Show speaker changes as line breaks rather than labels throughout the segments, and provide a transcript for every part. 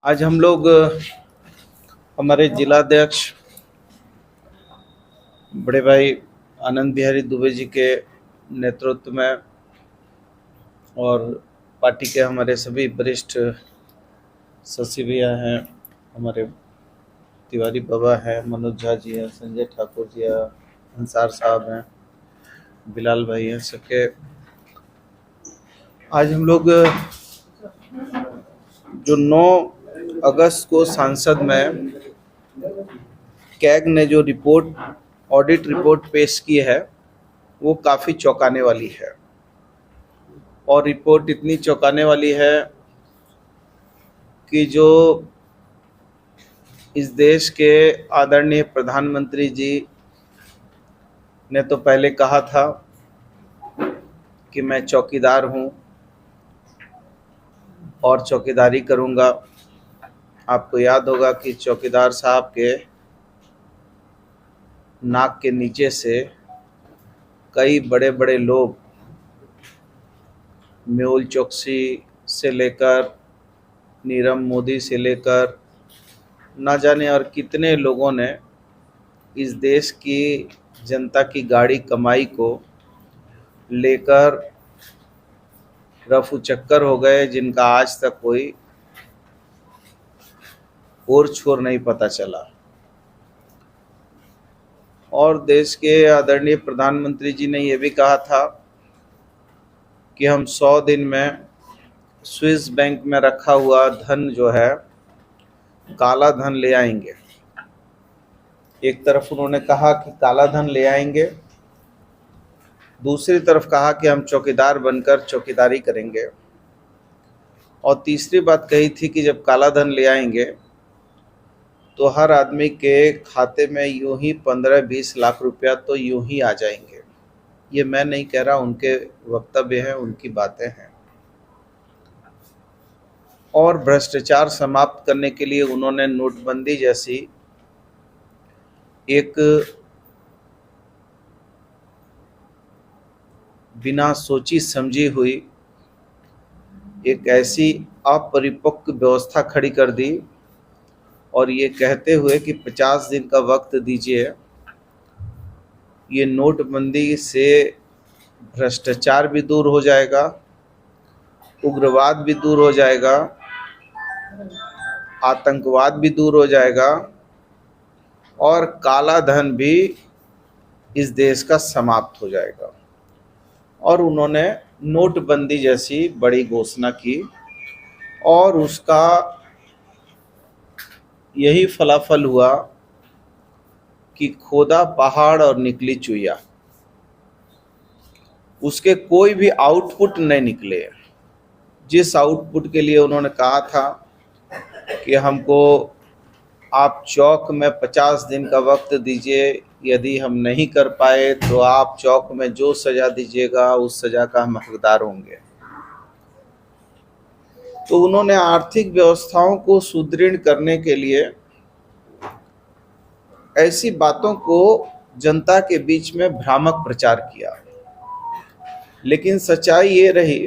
आज हम लोग हमारे जिलाध्यक्ष बड़े भाई आनंद बिहारी दुबे जी के नेतृत्व में और पार्टी के हमारे सभी वरिष्ठ सचिव भैया हैं, हमारे तिवारी बाबा हैं, मनोज झा जी हैं, संजय ठाकुर जी हैं, अंसार साहब हैं, बिलाल भाई हैं, सबके आज हम लोग जो 9 अगस्त को संसद में कैग ने जो ऑडिट रिपोर्ट पेश की है वो काफ़ी चौंकाने वाली है। और रिपोर्ट इतनी चौंकाने वाली है कि जो इस देश के आदरणीय प्रधानमंत्री जी ने तो पहले कहा था कि मैं चौकीदार हूं और चौकीदारी करूंगा। आपको याद होगा कि चौकीदार साहब के नाक के नीचे से कई बड़े बड़े लोग, मेहुल चोकसी से लेकर नीरव मोदी से लेकर ना जाने और कितने लोगों ने इस देश की जनता की गाड़ी कमाई को लेकर रफू चक्कर हो गए, जिनका आज तक कोई ओर छोर नहीं पता चला। और देश के आदरणीय प्रधानमंत्री जी ने यह भी कहा था कि हम 100 दिन में स्विस बैंक में रखा हुआ धन जो है काला धन ले आएंगे। एक तरफ उन्होंने कहा कि काला धन ले आएंगे, दूसरी तरफ कहा कि हम चौकीदार बनकर चौकीदारी करेंगे, और तीसरी बात कही थी कि जब काला धन ले आएंगे तो हर आदमी के खाते में यूं ही 15-20 लाख रुपया तो यूं ही आ जाएंगे। ये मैं नहीं कह रहा, उनके वक्तव्य हैं, उनकी बातें हैं। और भ्रष्टाचार समाप्त करने के लिए उन्होंने नोटबंदी जैसी एक बिना सोची समझी हुई एक ऐसी अपरिपक्व व्यवस्था खड़ी कर दी, और ये कहते हुए कि 50 दिन का वक्त दीजिए, ये नोटबंदी से भ्रष्टाचार भी दूर हो जाएगा, उग्रवाद भी दूर हो जाएगा, आतंकवाद भी दूर हो जाएगा, और काला धन भी इस देश का समाप्त हो जाएगा। और उन्होंने नोटबंदी जैसी बड़ी घोषणा की, और उसका यही फलाफल हुआ कि खोदा पहाड़ और निकली चुईया। उसके कोई भी आउटपुट नहीं निकले। जिस आउटपुट के लिए उन्होंने कहा था कि हमको आप चौक में 50 दिन का वक्त दीजिए, यदि हम नहीं कर पाए तो आप चौक में जो सजा दीजिएगा उस सजा का हम हकदार होंगे। तो उन्होंने आर्थिक व्यवस्थाओं को सुदृढ़ करने के लिए ऐसी बातों को जनता के बीच में भ्रामक प्रचार किया। लेकिन सच्चाई ये रही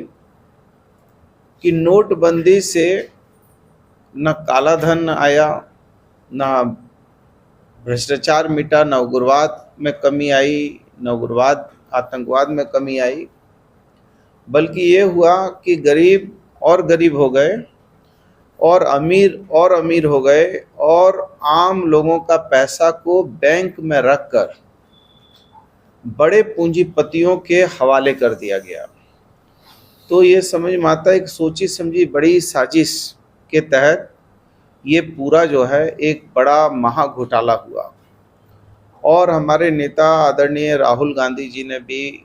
कि नोटबंदी से न काला धन आया, न भ्रष्टाचार मिटा, न उग्रवाद में कमी आई, न उग्रवाद आतंकवाद में कमी आई, बल्कि ये हुआ कि गरीब और गरीब हो गए और अमीर हो गए, और आम लोगों का पैसा को बैंक में रखकर बड़े पूंजीपतियों के हवाले कर दिया गया। तो ये समझ में आता है, एक सोची समझी बड़ी साजिश के तहत ये पूरा जो है एक बड़ा महा घोटाला हुआ। और हमारे नेता आदरणीय राहुल गांधी जी ने भी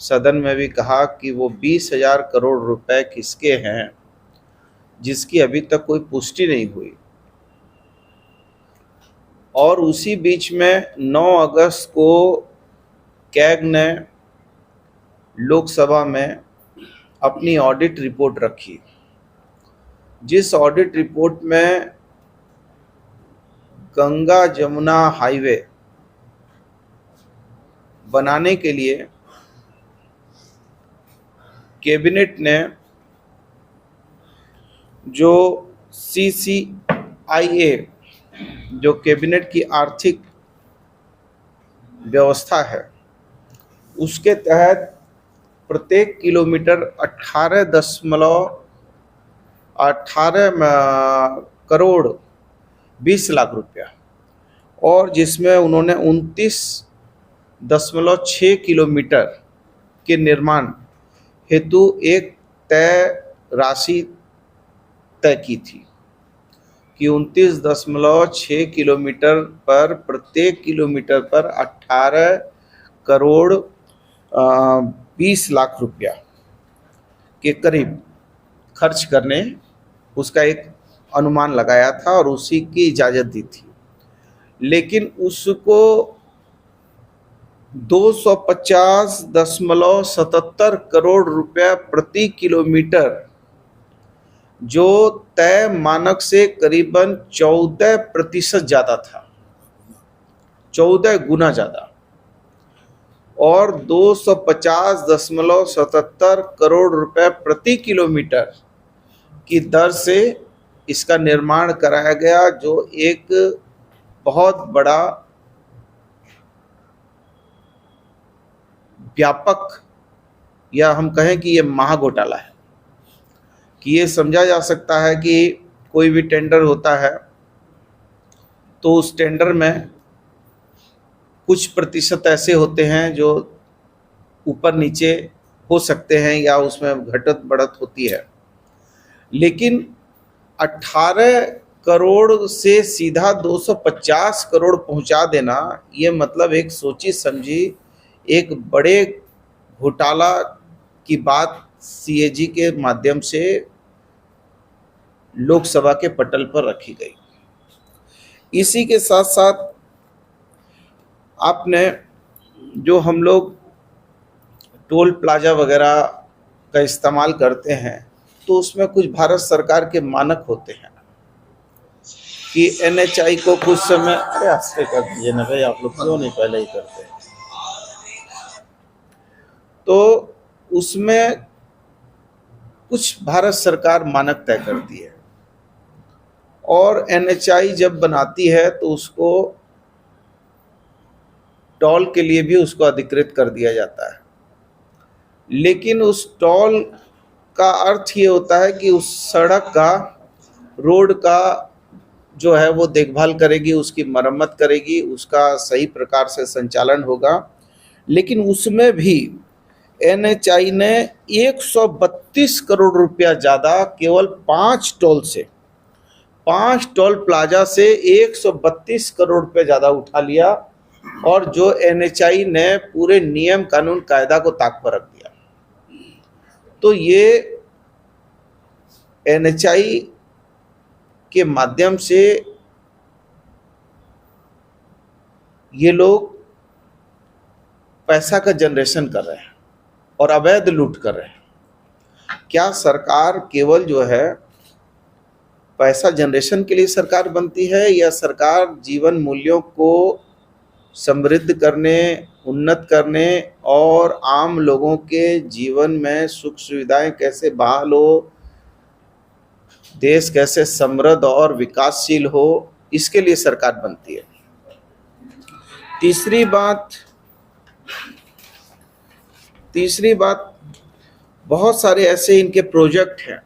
सदन में भी कहा कि वो 20,000 करोड़ रुपए किसके हैं, जिसकी अभी तक कोई पुष्टि नहीं हुई। और उसी बीच में 9 अगस्त को कैग ने लोकसभा में अपनी ऑडिट रिपोर्ट रखी, जिस ऑडिट रिपोर्ट में गंगा जमुना हाईवे बनाने के लिए कैबिनेट ने जो CCIA जो कैबिनेट की आर्थिक व्यवस्था है, उसके तहत प्रत्येक किलोमीटर 18,20,20,00,000 और जिसमें उन्होंने 29.6 किलोमीटर के निर्माण हेतु एक तय राशि तय की थी कि 29.6 किलोमीटर पर प्रत्येक किलोमीटर पर 18,20,00,000 के करीब खर्च करने उसका एक अनुमान लगाया था और उसी की इजाज़त दी थी। लेकिन उसको 250.77 करोड़ रुपया प्रति किलोमीटर, जो तय मानक से करीबन 14% ज़्यादा था, 14 गुना ज़्यादा, और 250.77 करोड़ रुपए प्रति किलोमीटर की दर से इसका निर्माण कराया गया, जो एक बहुत बड़ा व्यापक, या हम कहें कि ये महाघोटाला है। कि ये समझा जा सकता है कि कोई भी टेंडर होता है तो उस टेंडर में कुछ प्रतिशत ऐसे होते हैं जो ऊपर नीचे हो सकते हैं या उसमें घटत बढ़त होती है, लेकिन 18 करोड़ से सीधा 250 करोड़ पहुंचा देना, ये मतलब एक सोची समझी एक बड़े घोटाला की बात CAG के माध्यम से लोकसभा के पटल पर रखी गई। इसी के साथ साथ आपने जो हम लोग टोल प्लाजा वगैरह का इस्तेमाल करते हैं, तो उसमें कुछ भारत सरकार के मानक होते हैं कि NHI को कुछ समय, अरे आस्ते कर दीजिए ना भाई, आप लोग क्यों नहीं पहले ही करते। तो उसमें कुछ भारत सरकार मानक तय करती है और NHI जब बनाती है तो उसको टोल के लिए भी उसको अधिकृत कर दिया जाता है। लेकिन उस टोल का अर्थ ये होता है कि उस सड़क का, रोड का जो है वो देखभाल करेगी, उसकी मरम्मत करेगी, उसका सही प्रकार से संचालन होगा। लेकिन उसमें भी NHI ने 132 करोड़ रुपया ज़्यादा केवल 5 टोल से, 5 टोल प्लाजा से 132 करोड़ रुपये ज़्यादा उठा लिया, और जो NHI ने पूरे नियम कानून कायदा को ताक पर रख दिया। तो ये NHI के माध्यम से ये लोग पैसा का जनरेशन कर रहे हैं और अवैध लूट कर रहे हैं। क्या सरकार केवल जो है पैसा जनरेशन के लिए सरकार बनती है, या सरकार जीवन मूल्यों को समृद्ध करने, उन्नत करने और आम लोगों के जीवन में सुख सुविधाएं कैसे बहाल हो, देश कैसे समृद्ध और विकासशील हो, इसके लिए सरकार बनती है। तीसरी बात, बहुत सारे ऐसे इनके प्रोजेक्ट हैं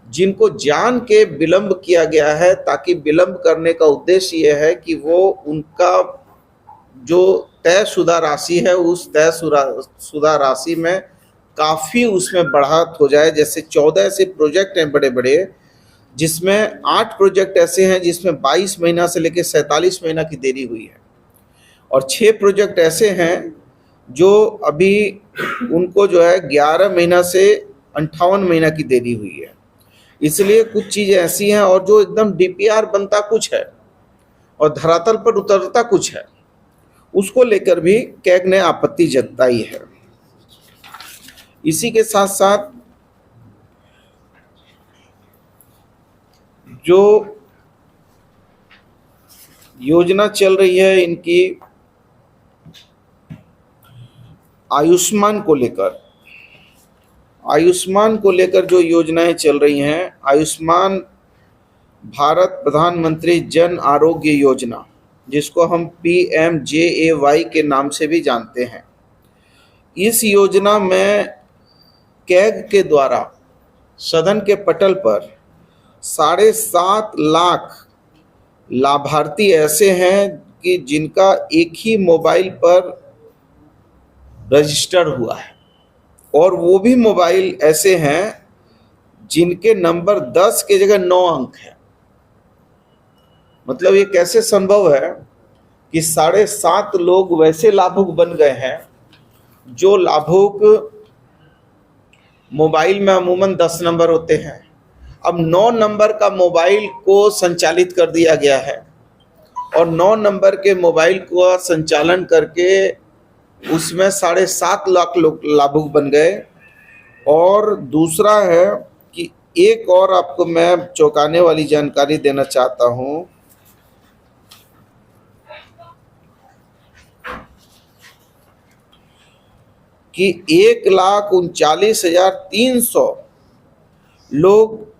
जिनको जान के विलंब किया गया है, ताकि विलंब करने का उद्देश्य यह है कि वो उनका जो तयशुदा राशि है, उस तयशुदा राशि में काफ़ी उसमें बढ़त हो जाए। जैसे 14 ऐसे प्रोजेक्ट हैं बड़े बड़े, जिसमें 8 प्रोजेक्ट ऐसे हैं जिसमें 22 महीना से लेकर 47 महीना की देरी हुई है, और 6 प्रोजेक्ट ऐसे हैं जो अभी उनको जो है 11 महीना से 58 महीना की देरी हुई है। इसलिए कुछ चीज़ें ऐसी हैं, और जो एकदम DPR बनता कुछ है और धरातल पर उतरता कुछ है, उसको लेकर भी कैग ने आपत्ति जताई है। इसी के साथ साथ जो योजना चल रही है इनकी आयुष्मान को लेकर जो योजनाएं चल रही हैं, आयुष्मान भारत प्रधानमंत्री जन आरोग्य योजना, जिसको हम PMJAY के नाम से भी जानते हैं। इस योजना में कैग के द्वारा सदन के पटल पर 7.5 लाख लाभार्थी ऐसे हैं कि जिनका एक ही मोबाइल पर रजिस्टर हुआ है, और वो भी मोबाइल ऐसे हैं जिनके नंबर 10 के जगह 9 अंक है। मतलब ये कैसे संभव है कि 7.5 लोग वैसे लाभुक बन गए हैं जो लाभुक मोबाइल में अमूमन 10 नंबर होते हैं। अब 9 नंबर का मोबाइल को संचालित कर दिया गया है, और 9 नंबर के मोबाइल को संचालन करके उसमें 7.5 लाख लोग लाभुक बन गए। और दूसरा है कि एक और आपको मैं चौंकाने वाली जानकारी देना चाहता हूं कि 1,39,300 लोग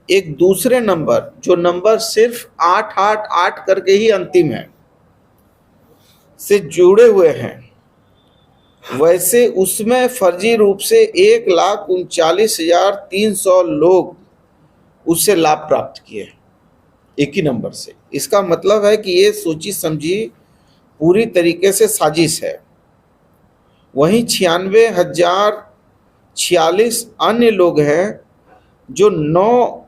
एक दूसरे नंबर, जो नंबर सिर्फ 888 करके ही अंतिम है, से जुड़े हुए हैं। वैसे उसमें फर्जी रूप से 1,39,300 लोग उससे लाभ प्राप्त किए एक ही नंबर से। इसका मतलब है कि ये सोची समझी पूरी तरीके से साजिश है। वहीं 96,046 अन्य लोग हैं जो 9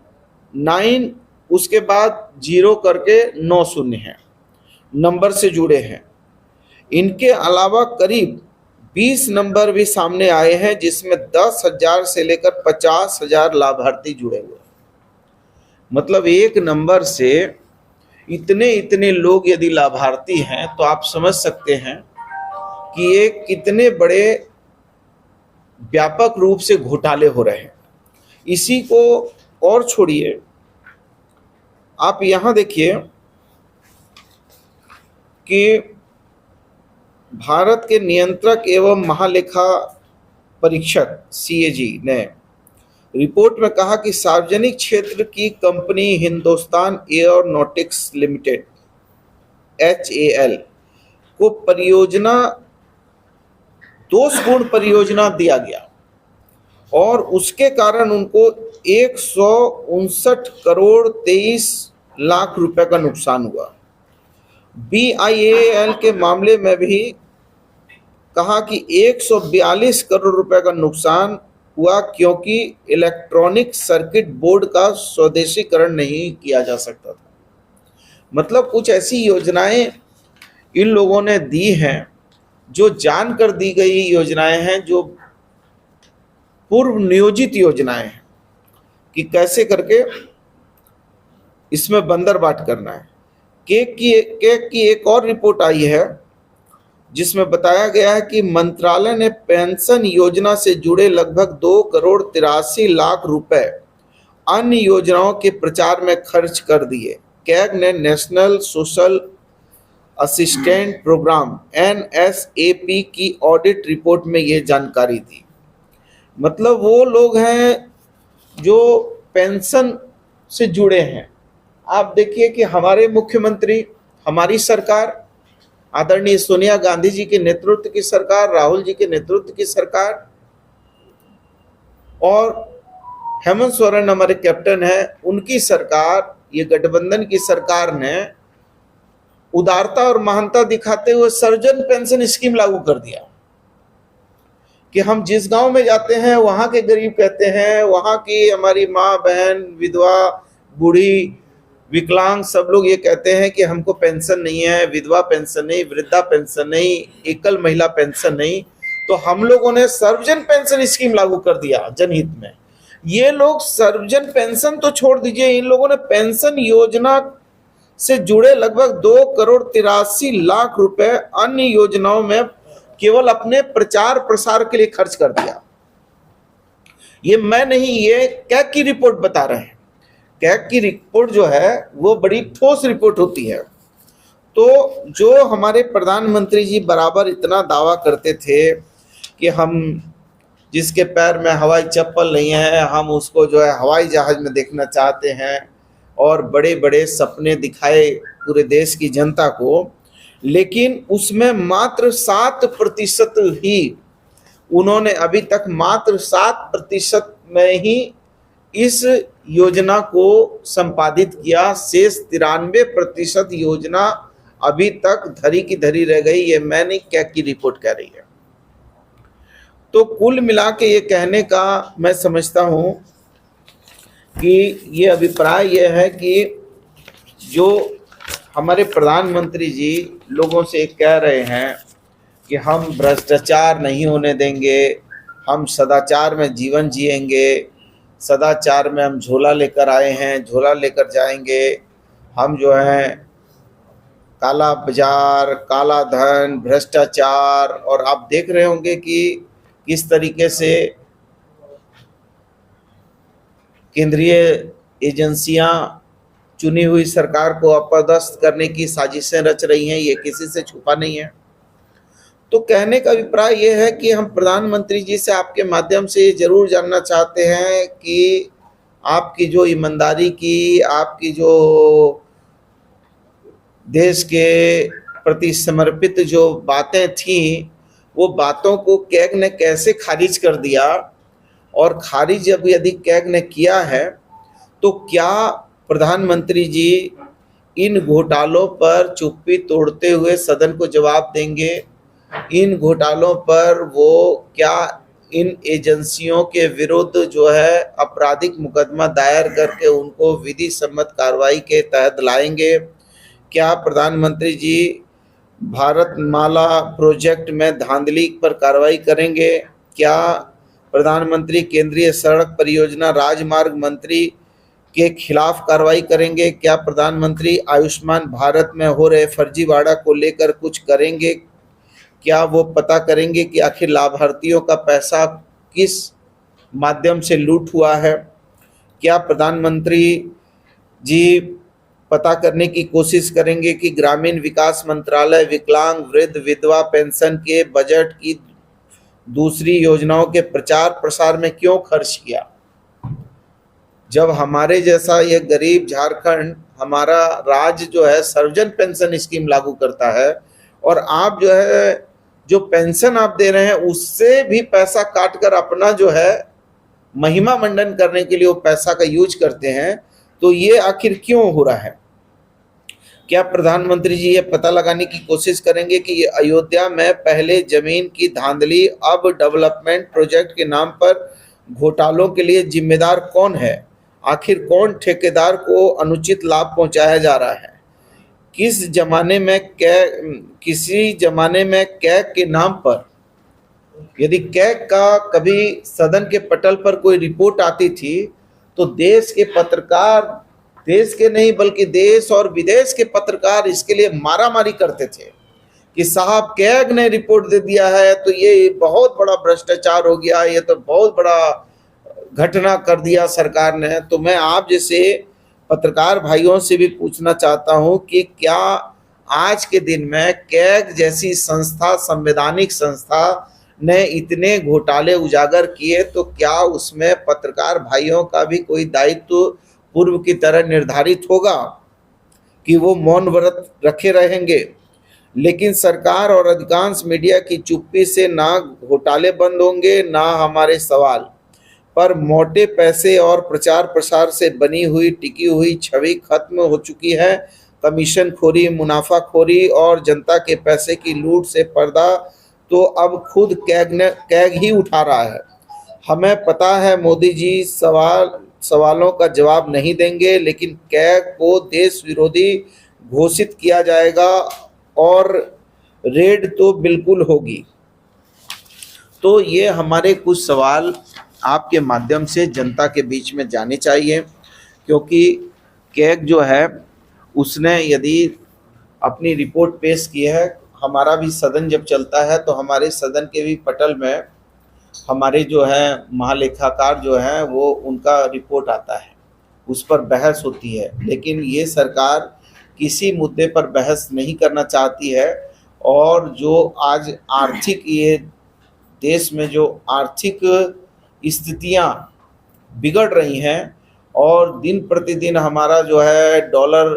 उसके बाद 0 करके 9 शून्य है नंबर से जुड़े हैं। इनके अलावा करीब 20 नंबर भी सामने आए हैं जिसमें 10,000 से लेकर 50,000 लाभार्थी जुड़े हुए हैं। मतलब एक नंबर से इतने लोग यदि लाभार्थी हैं तो आप समझ सकते हैं कि ये कितने बड़े व्यापक रूप से घोटाले हो रहे हैं। इसी को और छोड़िए, आप यहां देखिए कि भारत के नियंत्रक एवं महालेखा परीक्षक CAG ने रिपोर्ट में कहा कि सार्वजनिक क्षेत्र की company Hindustan aeronautics limited HAL को परियोजना दोषपूर्ण परियोजना दिया गया, और उसके कारण उनको 159 करोड़ 23 लाख रुपए का नुकसान हुआ। BIAL के मामले में भी कहा कि 142 करोड़ रुपए का नुकसान हुआ क्योंकि इलेक्ट्रॉनिक सर्किट बोर्ड का स्वदेशीकरण नहीं किया जा सकता था। मतलब कुछ ऐसी योजनाएं इन लोगों ने दी हैं जो जानकर दी गई योजनाएं हैं, जो पूर्व नियोजित योजनाएं हैं कि कैसे करके इसमें बंदरबाट करना है। केक की एक और रिपोर्ट आई है जिसमें बताया गया है कि मंत्रालय ने पेंशन योजना से जुड़े लगभग 2 करोड़ 83 लाख रुपए अन्य योजनाओं के प्रचार में खर्च कर दिए। कैग ने national social assistant program NSAP की ऑडिट रिपोर्ट में यह जानकारी दी। मतलब वो लोग हैं जो पेंशन से जुड़े हैं। आप देखिए कि हमारे मुख्यमंत्री, हमारी सरकार, आदरणीय सोनिया गांधी जी के नेतृत्व की सरकार, राहुल जी के नेतृत्व की सरकार, और हेमंत सोरेन हमारे कैप्टन है, उनकी सरकार, ये गठबंधन की सरकार ने उदारता और महानता दिखाते हुए सर्वजन पेंशन स्कीम लागू कर दिया कि हम जिस गांव में जाते हैं वहां के गरीब कहते हैं, वहां की हमारी माँ बहन, विधवा, बूढ़ी, विकलांग, सब लोग ये कहते हैं कि हमको पेंशन नहीं है, विधवा पेंशन नहीं, वृद्धा पेंशन नहीं, एकल महिला पेंशन नहीं। तो हम लोगों ने सर्वजन पेंशन स्कीम लागू कर दिया जनहित में। ये लोग सर्वजन पेंशन तो छोड़ दीजिए, इन लोगों ने पेंशन योजना से जुड़े लगभग 2 करोड़ 83 लाख रुपए अन्य योजनाओं में केवल अपने प्रचार प्रसार के लिए खर्च कर दिया। ये मैं नहीं, ये कैग की रिपोर्ट बता रहे हैं। कैग की रिपोर्ट जो है वो बड़ी ठोस रिपोर्ट होती है। तो जो हमारे प्रधानमंत्री जी बराबर इतना दावा करते थे कि हम जिसके पैर में हवाई चप्पल नहीं है, हम उसको जो है हवाई जहाज में देखना चाहते हैं, और बड़े बड़े सपने दिखाए पूरे देश की जनता को, लेकिन उसमें मात्र 7% ही उन्होंने अभी तक मात्र 7% में ही इस योजना को संपादित किया। शेष 93% योजना अभी तक धरी की धरी रह गई। ये मैंने कैग की रिपोर्ट कह रही है। तो कुल मिला के ये कहने का मैं समझता हूँ कि ये अभिप्राय ये है कि जो हमारे प्रधानमंत्री जी लोगों से कह रहे हैं कि हम भ्रष्टाचार नहीं होने देंगे, हम सदाचार में जीवन जिएंगे, सदाचार में हम झोला लेकर आए हैं, झोला लेकर जाएंगे, हम जो है काला बाजार, काला धन, भ्रष्टाचार, और आप देख रहे होंगे कि किस तरीके से केंद्रीय एजेंसियां चुनी हुई सरकार को अपदस्थ करने की साजिशें रच रही हैं, ये किसी से छुपा नहीं है। तो कहने का अभिप्राय ये है कि हम प्रधानमंत्री जी से आपके माध्यम से जरूर जानना चाहते हैं कि आपकी जो ईमानदारी की, आपकी जो देश के प्रति समर्पित जो बातें थीं, वो बातों को कैग ने कैसे खारिज कर दिया, और खारिज जब यदि कैग ने किया है तो क्या प्रधानमंत्री जी इन घोटालों पर चुप्पी तोड़ते हुए सदन को जवाब देंगे? इन घोटालों पर वो क्या इन एजेंसियों के विरुद्ध जो है आपराधिक मुकदमा दायर करके उनको विधि सम्मत कार्रवाई के तहत लाएंगे? क्या प्रधानमंत्री जी भारत माला प्रोजेक्ट में धांधली पर कार्रवाई करेंगे? क्या प्रधानमंत्री केंद्रीय सड़क परियोजना राजमार्ग मंत्री के खिलाफ कार्रवाई करेंगे? क्या प्रधानमंत्री आयुष्मान भारत में हो रहे फर्जीवाड़ा को लेकर कुछ करेंगे? क्या वो पता करेंगे कि आखिर लाभार्थियों का पैसा किस माध्यम से लूट हुआ है? क्या प्रधानमंत्री जी पता करने की कोशिश करेंगे कि ग्रामीण विकास मंत्रालय विकलांग, वृद्ध, विधवा पेंशन के बजट की दूसरी योजनाओं के प्रचार प्रसार में क्यों खर्च किया? जब हमारे जैसा ये गरीब झारखंड, हमारा राज्य जो है सर्वजन पेंशन स्कीम लागू करता है, और आप जो है जो पेंशन आप दे रहे हैं उससे भी पैसा काटकर अपना जो है महिमा मंडन करने के लिए वो पैसा का यूज करते हैं, तो ये आखिर क्यों हो रहा है? क्या प्रधानमंत्री जी ये पता लगाने की कोशिश करेंगे कि ये अयोध्या में पहले जमीन की धांधली, अब डेवलपमेंट प्रोजेक्ट के नाम पर घोटालों के लिए जिम्मेदार कौन है? आखिर कौन ठेकेदार को अनुचित लाभ पहुंचाया जा रहा है? किसी जमाने में कैग के नाम पर यदि कैग का कभी सदन के पटल पर कोई रिपोर्ट आती थी तो देश के पत्रकार, देश के नहीं बल्कि देश और विदेश के पत्रकार इसके लिए मारामारी करते थे कि साहब कैग ने रिपोर्ट दे दिया है तो ये बहुत बड़ा भ्रष्टाचार हो गया, ये तो बहुत बड़ा घटना कर दिया सरकार ने। तो मैं आप जैसे पत्रकार भाइयों से भी पूछना चाहता हूं कि क्या आज के दिन में कैग जैसी संस्था, संवैधानिक संस्था ने इतने घोटाले उजागर किए, तो क्या उसमें पत्रकार भाइयों का भी कोई दायित्व पूर्व की तरह निर्धारित होगा कि वो मौन व्रत रखे रहेंगे? लेकिन सरकार और अधिकांश मीडिया की चुप्पी से ना घोटाले बंद होंगे, ना हमारे सवाल पर मोटे पैसे और प्रचार प्रसार से बनी हुई टिकी हुई छवि खत्म हो चुकी है। कमीशन खोरी, मुनाफाखोरी और जनता के पैसे की लूट से पर्दा तो अब खुद कैग ही उठा रहा है। हमें पता है मोदी जी सवालों का जवाब नहीं देंगे, लेकिन कैग को देश विरोधी घोषित किया जाएगा और रेड तो बिल्कुल होगी। तो ये हमारे कुछ सवाल आपके माध्यम से जनता के बीच में जाने चाहिए, क्योंकि कैग जो है उसने यदि अपनी रिपोर्ट पेश की है, हमारा भी सदन जब चलता है तो हमारे सदन के भी पटल में हमारे जो है महालेखाकार जो है वो उनका रिपोर्ट आता है, उस पर बहस होती है। लेकिन ये सरकार किसी मुद्दे पर बहस नहीं करना चाहती है, और जो आज आर्थिक ये देश में जो आर्थिक स्थितियां बिगड़ रही हैं और दिन प्रतिदिन हमारा जो है डॉलर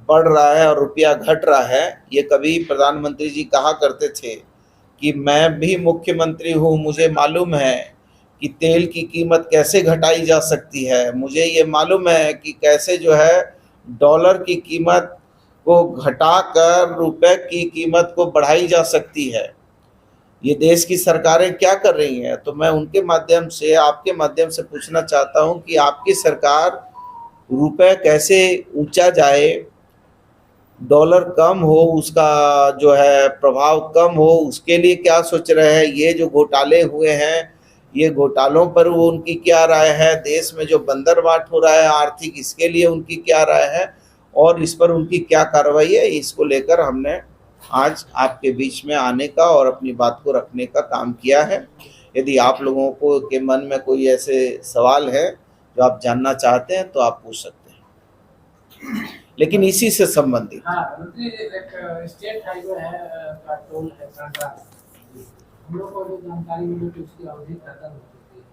बढ़ रहा है और रुपया घट रहा है। ये कभी प्रधानमंत्री जी कहा करते थे कि मैं भी मुख्यमंत्री हूँ, मुझे मालूम है कि तेल की कीमत कैसे घटाई जा सकती है, मुझे ये मालूम है कि कैसे जो है डॉलर की कीमत को घटाकर रुपए की कीमत को बढ़ाई जा सकती है। ये देश की सरकारें क्या कर रही हैं? तो मैं उनके माध्यम से, आपके माध्यम से पूछना चाहता हूं कि आपकी सरकार रुपए कैसे ऊंचा जाए, डॉलर कम हो, उसका जो है प्रभाव कम हो, उसके लिए क्या सोच रहे हैं? ये जो घोटाले हुए हैं, ये घोटालों पर वो उनकी क्या राय है? देश में जो बंदरबाट हो रहा है आर्थिक, इसके लिए उनकी क्या राय है और इस पर उनकी क्या कार्रवाई है? इसको लेकर हमने आज आपके बीच में आने का और अपनी बात को रखने का काम किया है। यदि आप लोगों को के मन में कोई ऐसे सवाल है जो आप जानना चाहते हैं तो आप पूछ सकते हैं, लेकिन इसी से संबंधित।
हाँ, एक स्टेट हाईवे है का टोल है कांड्रा। हम लोग को जो जानकारी मिली कि उसकी अवधि खत्म हो चुकी है,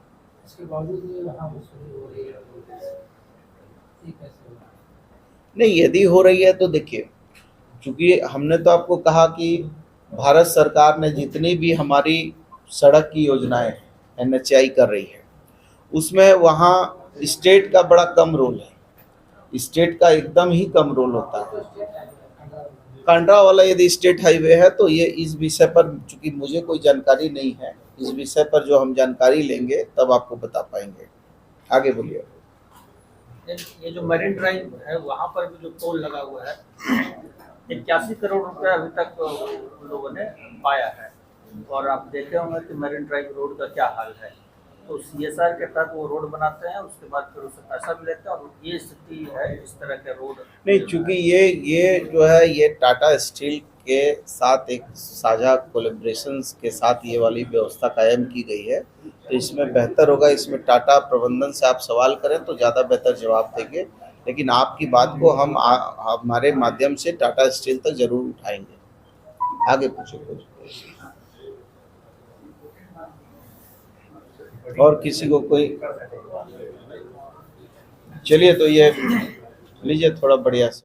इसके बावजूद हाँ वसूली हो रही है, ये कैसे होगा?
नहीं, यदि हो रही है तो देखिए, चूंकि हमने तो आपको कहा कि भारत सरकार ने जितनी भी हमारी सड़क की योजनाएं NHAI कर रही है, उसमें वहाँ स्टेट का बड़ा कम रोल है। स्टेट का एकदम ही कम रोल होता है।
तो स्टेट हाईवे
कांड्रा वाला यदि स्टेट हाईवे है तो ये इस विषय पर चूंकि मुझे कोई जानकारी नहीं है, इस विषय पर जो हम जानकारी लेंगे तब आपको बता पाएंगे। आगे बोलिए।
ये जो मरीन ड्राइव है वहाँ पर भी जो टोल लगा हुआ है 81 करोड़ रुपए अभी तक उन लोगों ने पाया है। और आप देखे होंगे कि मरीन ड्राइव रोड का क्या हाल है। तो CSR के तहत वो रोड बनाते हैं, उसके बाद फिर उससे पैसा भी लेते हैं और ये स्थिति है इस तरह के रोड।
नहीं, चूंकि ये जो है ये टाटा स्टील के साथ एक साझा कोलेब्रेशन के साथ ये वाली व्यवस्था कायम की गई है, तो इसमें बेहतर होगा, इसमें टाटा प्रबंधन से आप सवाल करें तो ज़्यादा बेहतर जवाब देंगे। लेकिन आपकी बात को हम हमारे माध्यम से टाटा स्टील तक जरूर उठाएंगे। आगे पूछो कुछ। और किसी को कोई? चलिए, तो ये लीजिए थोड़ा बढ़िया से।